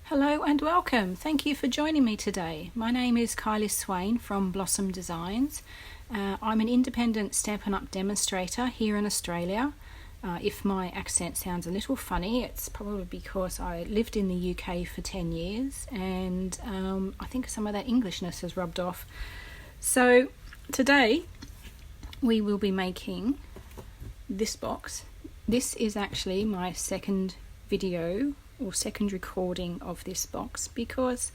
Hello and welcome. Thank you for joining me today. My name is Kylie Swain from Blossom Designs. I'm an independent Stampin' Up demonstrator here in Australia. If my accent sounds a little funny, it's probably because I lived in the UK for 10 years and I think some of that Englishness has rubbed off. So today we will be making this box. This is actually my second video or second recording of this box because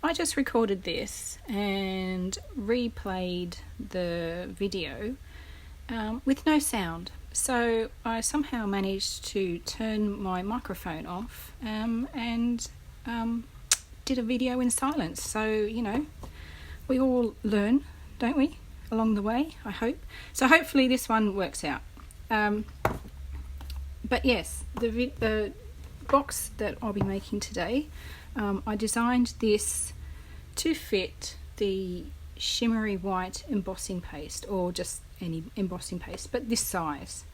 I just recorded this and replayed the video with no sound. So I somehow managed to turn my microphone off and did a video in silence. So, you know, we all learn, don't we, along the way, I hope. So hopefully this one works out. But yes, the box that I'll be making today, I designed this to fit the shimmery white embossing paste, or just any embossing paste, but this size.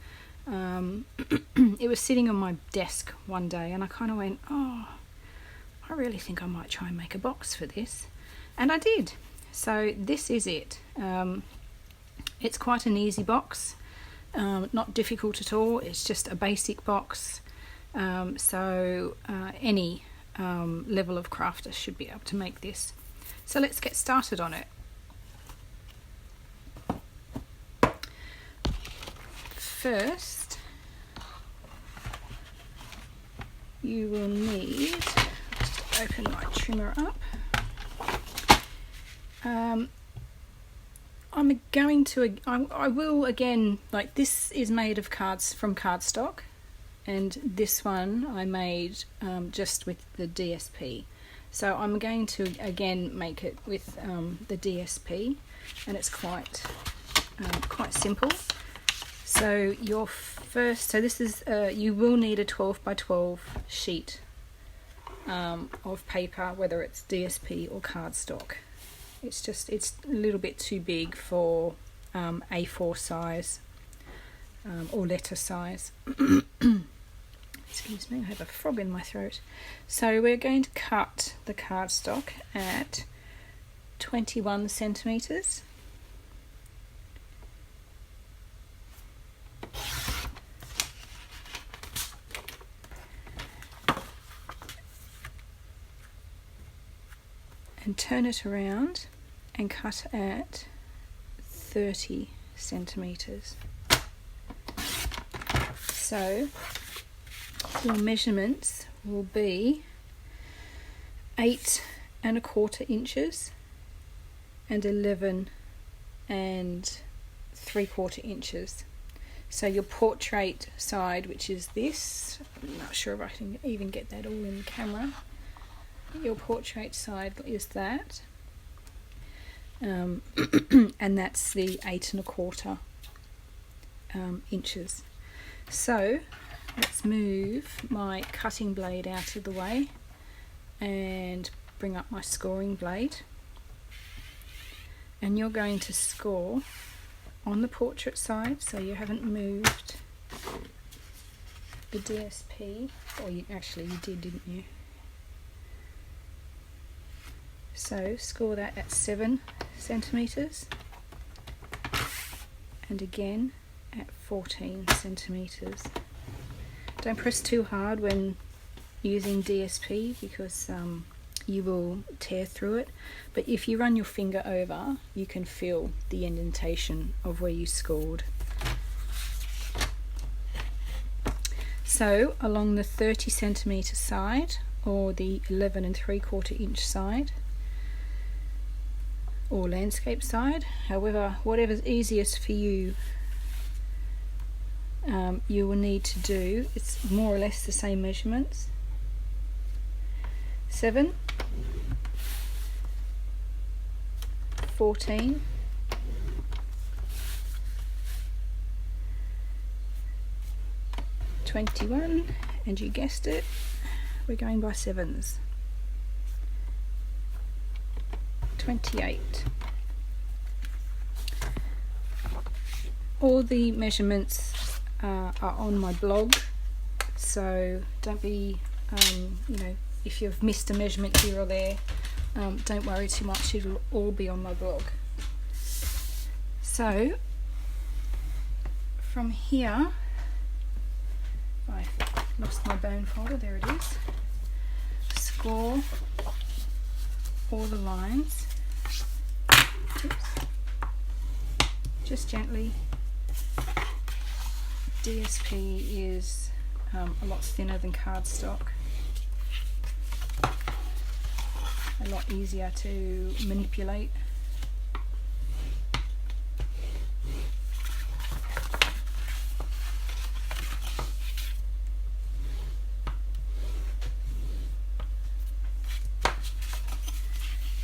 It was sitting on my desk one day and I kind of went, oh, I really think I might try and make a box for this, and I did. So this is it. It's quite an easy box, not difficult at all. It's just a basic box. So any level of crafter should be able to make this. So let's get started on it. First, you will need, just open my trimmer up. I will again, like, this is made of cards from cardstock. And this one I made just with the DSP. So I'm going to again make it with the DSP, and it's quite simple. So so this is you will need a 12 by 12 sheet of paper, whether it's DSP or cardstock. It's a little bit too big for A4 size or letter size. Excuse me, I have a frog in my throat. So we're going to cut the cardstock at 21 centimetres. And turn it around and cut at 30 centimetres. So your measurements will be 8 1/4 inches and 11 3/4 inches. So your portrait side, which is this, I'm not sure if I can even get that all in the camera. Your portrait side is that, and that's the 8 1/4 inches. So let's move my cutting blade out of the way and bring up my scoring blade, and you're going to score on the portrait side, so you haven't moved the DSP, or you did, didn't you? So score that at 7 centimetres and again at 14 centimetres. Don't press too hard when using DSP because you will tear through it, but if you run your finger over, you can feel the indentation of where you scored. So along the 30 centimetre side, or the 11 3/4 inch side, or landscape side, however, whatever's easiest for you, you will need to do, it's more or less the same measurements. 7, 14, 21, and you guessed it, we're going by sevens. 28. All the measurements are on my blog, so don't be if you've missed a measurement here or there, don't worry too much, it'll all be on my blog. So from here, I lost my bone folder, there it is. Score all the lines. Oops. Just gently. DSP is a lot thinner than cardstock, a lot easier to manipulate.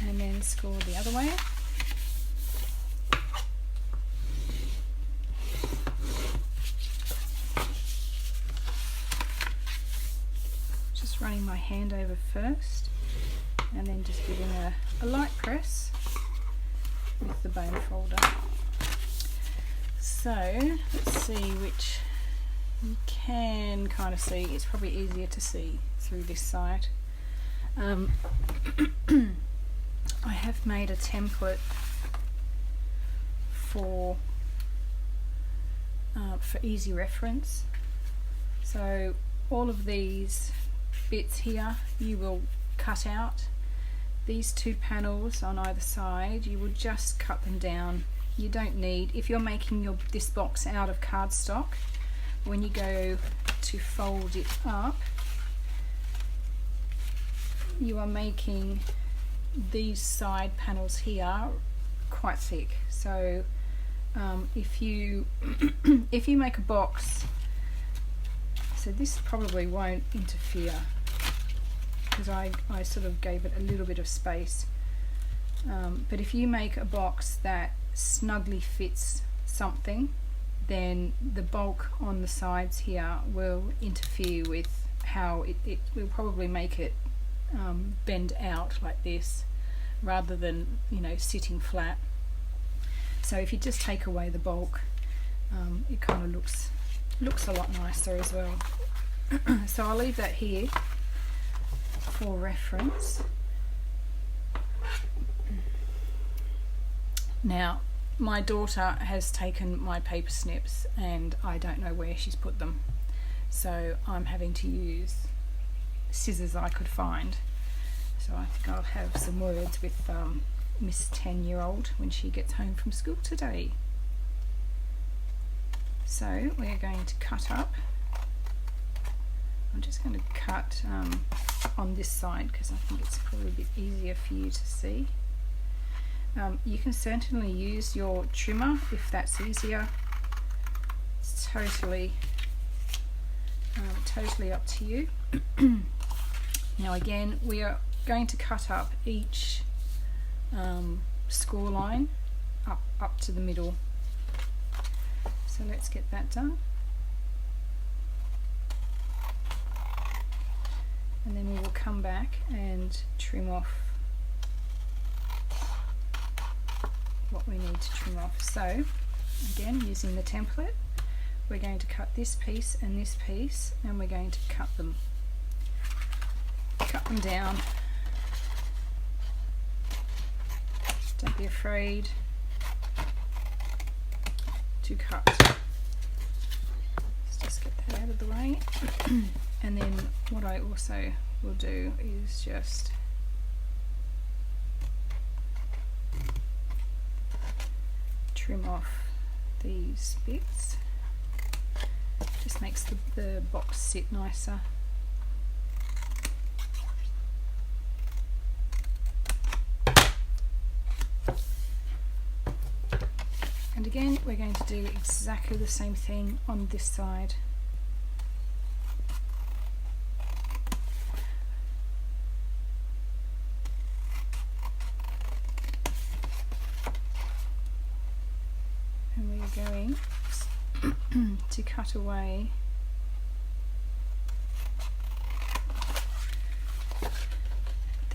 And then score the other way. Just running my hand over first and then just giving a light press with the bone folder. So let's see which you can kind of see. It's probably easier to see through this side. I have made a template for easy reference. So all of these bits here you will cut out. These two panels on either side, you will just cut them down. You don't need, if you're making this box out of cardstock, when you go to fold it up, you are making these side panels here quite thick. So if you if you make a box, so this probably won't interfere because I sort of gave it a little bit of space, but if you make a box that snugly fits something, then the bulk on the sides here will interfere with how it will probably make it bend out like this rather than, you know, sitting flat. So if you just take away the bulk, it kind of looks a lot nicer as well. So I'll leave that here for reference. Now my daughter has taken my paper snips and I don't know where she's put them, so I'm having to use scissors I could find. So I think I'll have some words with Miss 10-year-old when she gets home from school today. So we're going to cut up. I'm just going to cut on this side because I think it's probably a bit easier for you to see. You can certainly use your trimmer if that's easier. It's totally up to you. Now again, we are going to cut up each score line up to the middle. So let's get that done. And then we will come back and trim off what we need to trim off. So again, using the template, we're going to cut this piece and this piece, and we're going to cut them down. Don't be afraid to cut. Let's just get that out of the way. And then what I also will do is just trim off these bits. Just makes the box sit nicer. And again, we're going to do exactly the same thing on this side. And we are going to cut away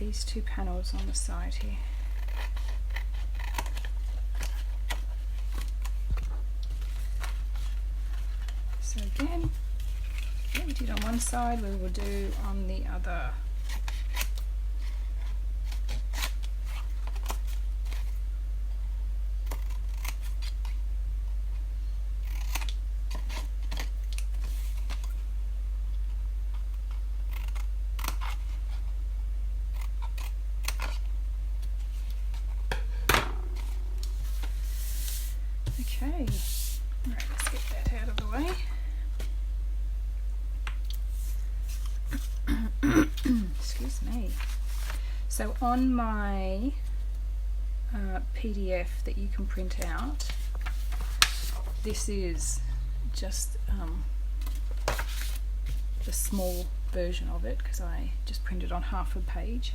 these two panels on the side here. So again, what we did on one side we will do on the other. So on my PDF that you can print out, this is just the small version of it because I just printed on half a page,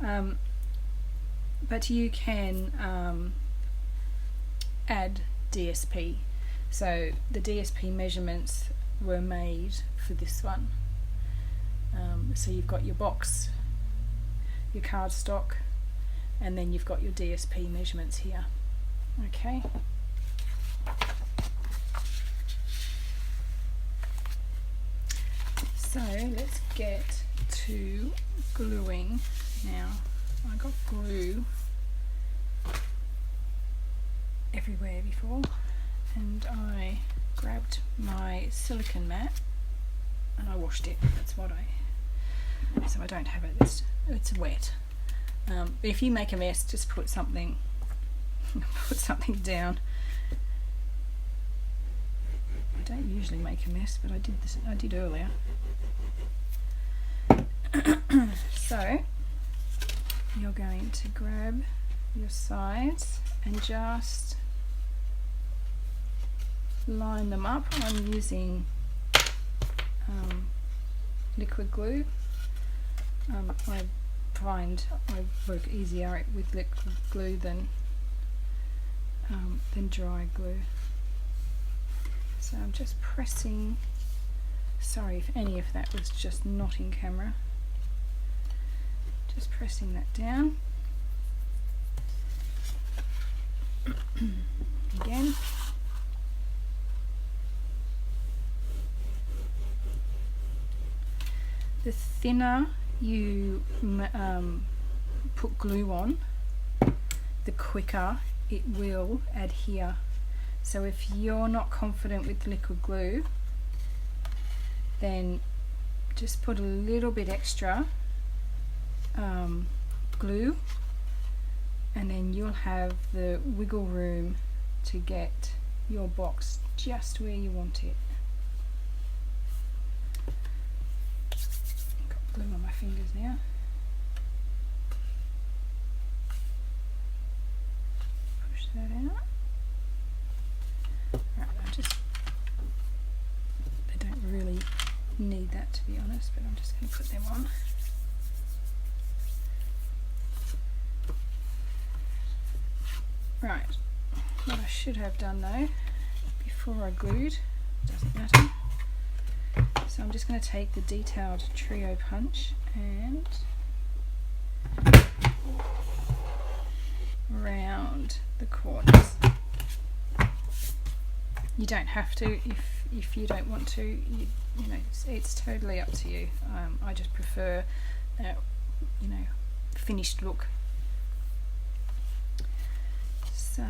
but you can add DSP. So the DSP measurements were made for this one. So you've got your box, your cardstock, and then you've got your DSP measurements here. Okay. So let's get to gluing now. I got glue everywhere before, and I grabbed my silicone mat and I washed it. That's what so I don't have it. It's wet. But if you make a mess, just put something down. I don't usually make a mess, but I did earlier. So you're going to grab your sides and just line them up. I'm using liquid glue. I find I work easier with liquid glue than dry glue. So I'm just pressing, sorry if any of that was just not in camera, just pressing that down. Again. The thinner you put glue on, the quicker it will adhere. So if you're not confident with liquid glue, then just put a little bit extra glue, and then you'll have the wiggle room to get your box just where you want it. Got glue on my fingers now. Push that out. Right, they don't really need that, to be honest, but I'm just going to put them on. Right, what I should have done though, before I glued, doesn't matter. So I'm just going to take the detailed trio punch and round the corners. You don't have to if you don't want to. You know, it's totally up to you. I just prefer that, you know, finished look. So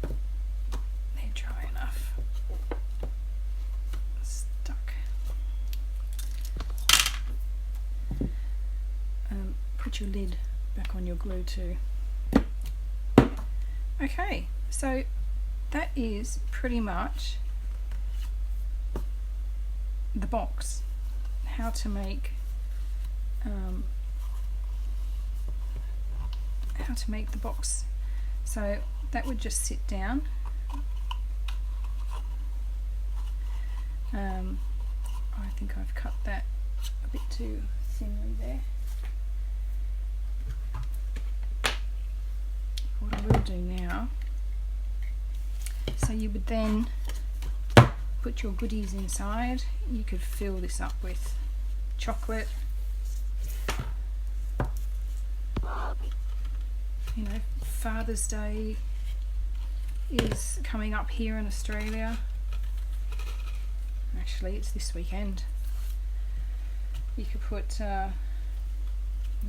they're dry enough. Stuck. Put your lid back on your glue too. Okay, so that is pretty much the box. How to make the box. So that would just sit down. I think I've cut that a bit too thinly there. What I will do now, so you would then put your goodies inside. You could fill this up with chocolate, you know, Father's Day is coming up here in Australia. Actually, it's this weekend. You could put you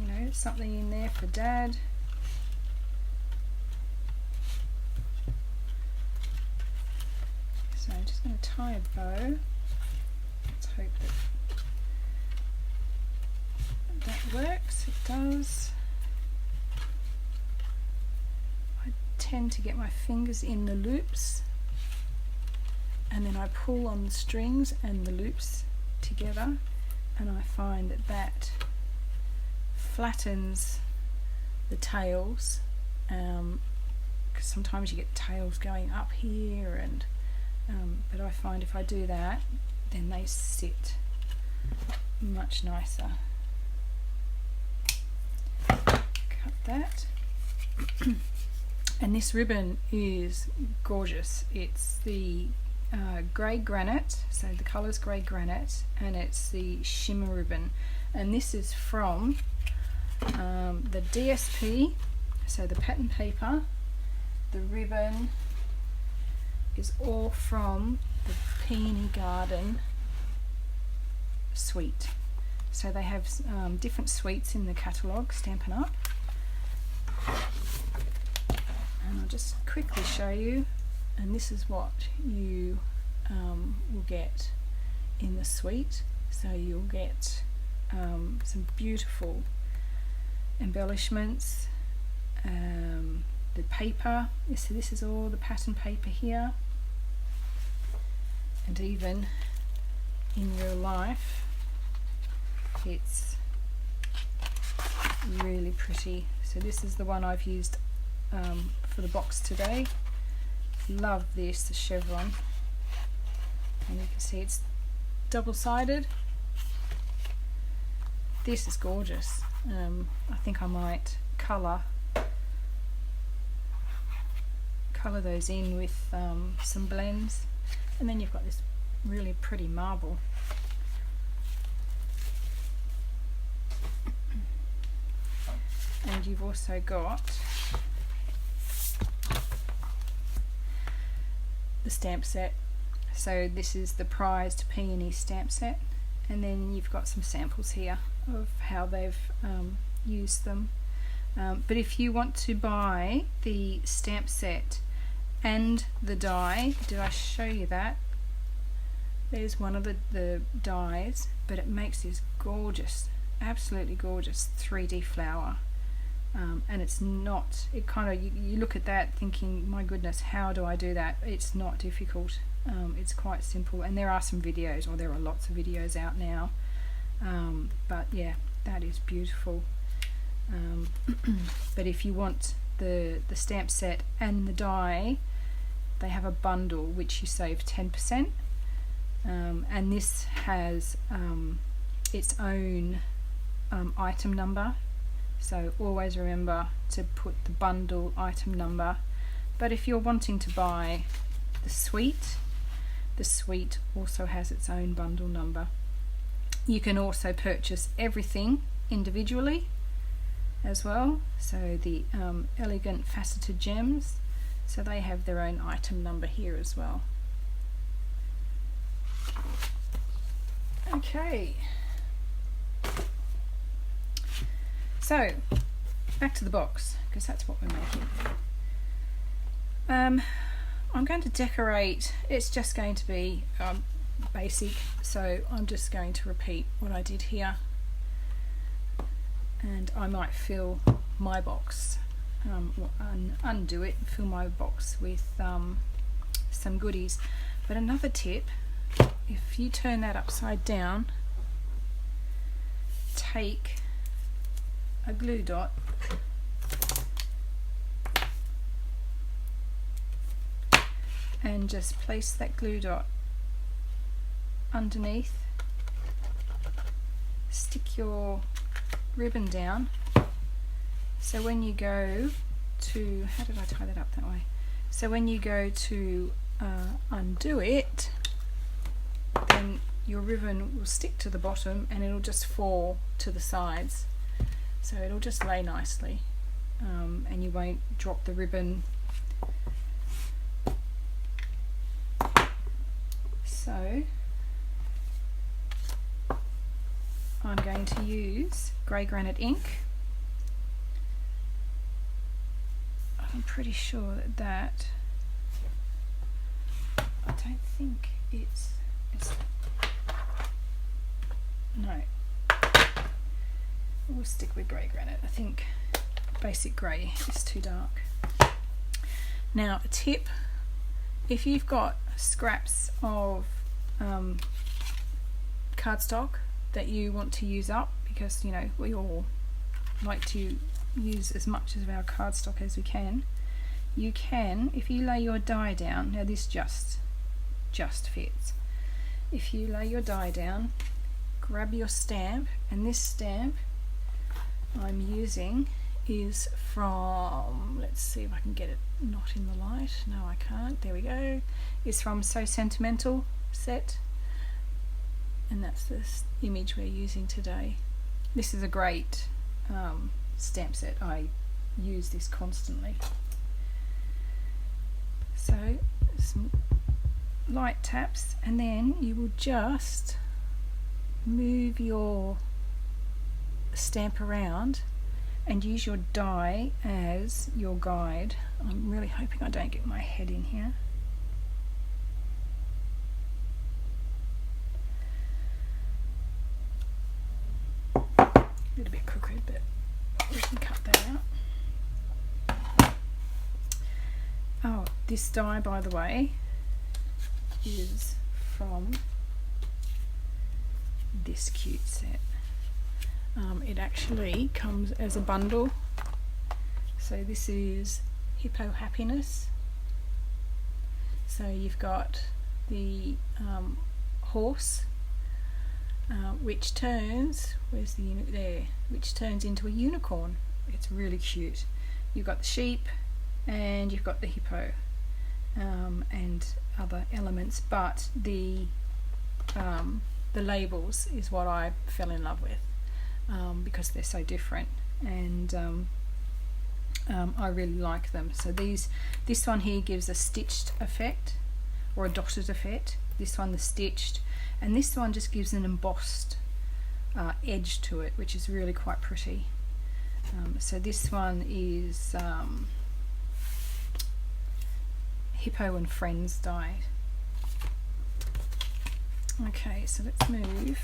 know, something in there for Dad. So I'm just going to tie a bow. Let's hope that works. It does. I tend to get my fingers in the loops, and then I pull on the strings and the loops together, and I find that that flattens the tails, because sometimes you get tails going up here, and but I find if I do that, then they sit much nicer. Cut that. And this ribbon is gorgeous. It's the grey granite, so the colour's grey granite, and it's the shimmer ribbon, and this is from the DSP, so the pattern paper. The ribbon is all from the Peony Garden suite. So they have different suites in the catalogue, Stampin' Up. And I'll just quickly show you, and this is what you will get in the suite. So you'll get some beautiful embellishments, the paper, so this is all the pattern paper here, and even in real life it's really pretty. So this is the one I've used for the box today. Love this, the chevron, and you can see it's double-sided. This is gorgeous. I think I might colour those in with some blends, and then you've got this really pretty marble. And you've also got the stamp set. So this is the prized peony stamp set, and then you've got some samples here of how they've used them. But if you want to buy the stamp set and the die, did I show you that? There's one of the dies, but it makes this gorgeous, absolutely gorgeous 3D flower. And it's not, it kind of, you look at that thinking, my goodness, how do I do that? It's not difficult. It's quite simple, and there are some videos, or there are lots of videos out now. But yeah, that is beautiful. But if you want the stamp set and the die, they have a bundle which you save 10%, and this has its own item number, so always remember to put the bundle item number. But if you're wanting to buy the suite also has its own bundle number. You can also purchase everything individually as well, so the elegant faceted gems, so they have their own item number here as well. Okay, so back to the box, because that's what we're making. I'm going to decorate. It's just going to be basic, so I'm just going to repeat what I did here, and I might fill my box, undo it, fill my box with some goodies. But another tip, if you turn that upside down, take a glue dot and just place that glue dot underneath, stick your ribbon down, so when you go to, how did I tie that up that way? So when you go to undo it, then your ribbon will stick to the bottom and it'll just fall to the sides, so it'll just lay nicely, and you won't drop the ribbon. So I'm going to use grey granite ink. I'm pretty sure that I don't think it's no, we'll stick with grey granite. I think basic grey is too dark. Now a tip, if you've got scraps of cardstock that you want to use up, because you know we all like to use as much of our cardstock as we can. You can, if you lay your die down, now this just fits. If you lay your die down, grab your stamp, and this stamp I'm using is from, let's see if I can get it not in the light. No, I can't. There we go. It's from So Sentimental set, and that's this image we're using today. This is a great stamp set. I use this constantly. So some light taps, and then you will just move your stamp around and use your die as your guide. I'm really hoping I don't get my head in here. A little bit crooked, but we can cut that out. Oh, this die, by the way, is from this cute set. It actually comes as a bundle. So this is Hippo Happiness. So you've got the horse, which turns, where's the unit there, which turns into a unicorn. It's really cute. You've got the sheep and you've got the hippo, and other elements, but the labels is what I fell in love with, because they're so different, and I really like them. So this one here gives a stitched effect or a dotted effect, this one the stitched, and this one just gives an embossed edge to it, which is really quite pretty. So this one is Hippo and Friends die. Okay, so let's move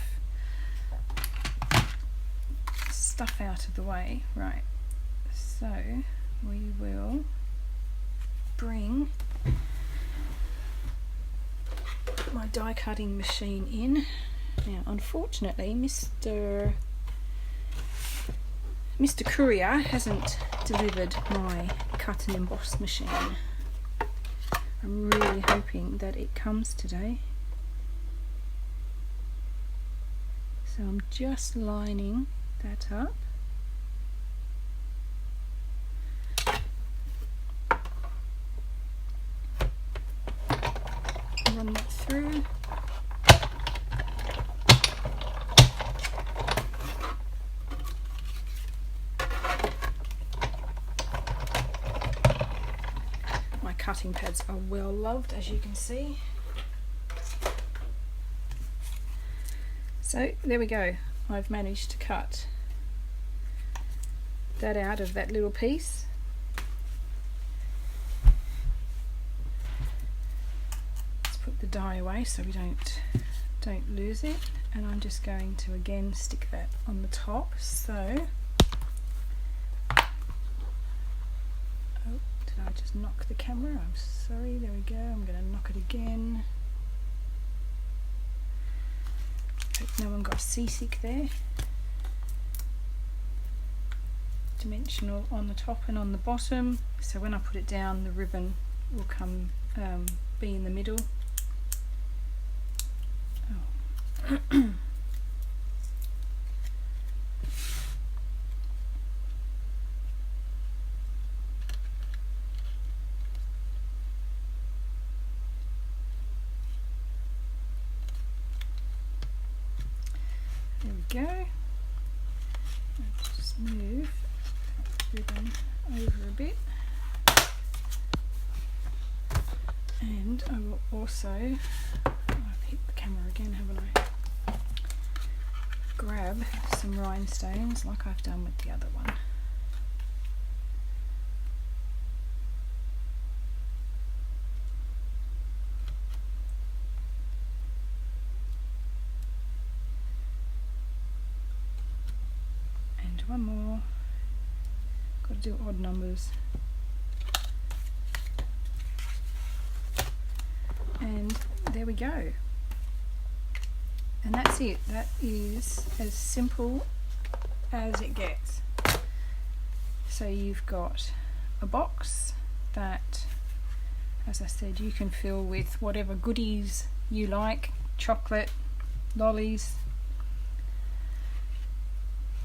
stuff out of the way. Right, so we will bring my die cutting machine in. Now unfortunately Mr. Courier hasn't delivered my cut and emboss machine. I'm really hoping that it comes today. So I'm just lining that up. Run that through. My cutting pads are well loved, as you can see. So there we go. I've managed to cut that out of that little piece. Let's put the die away so we don't lose it, and I'm just going to again stick that on the top. So, oh, did I just knock the camera? I'm sorry. There we go. I'm going to knock it again. Hope no one got seasick there. Dimensional on the top and on the bottom, so when I put it down the ribbon will come be in the middle. Oh. There we go. Let's just move the ribbon over a bit, and I will also, I've hit the camera again, haven't I? Grab some rhinestones like I've done with the other one. One more. Got to do odd numbers. And there we go. And that's it. That is as simple as it gets. So you've got a box that, as I said, you can fill with whatever goodies you like, chocolate, lollies,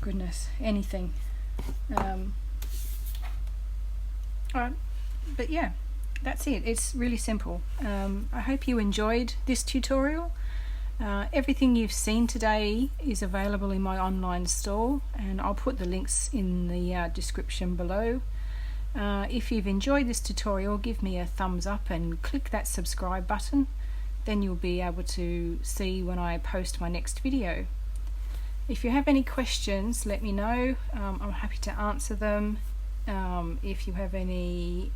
goodness, anything. But yeah, that's it. It's really simple. I hope you enjoyed this tutorial. Everything you've seen today is available in my online store, and I'll put the links in the description below. If you've enjoyed this tutorial, give me a thumbs up and click that subscribe button. Then you'll be able to see when I post my next video. If you have any questions, let me know. I'm happy to answer them. If you have any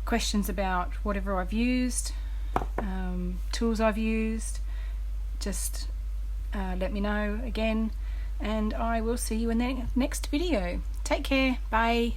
questions about whatever I've used, tools I've used, just let me know again, and I will see you in the next video. Take care. Bye.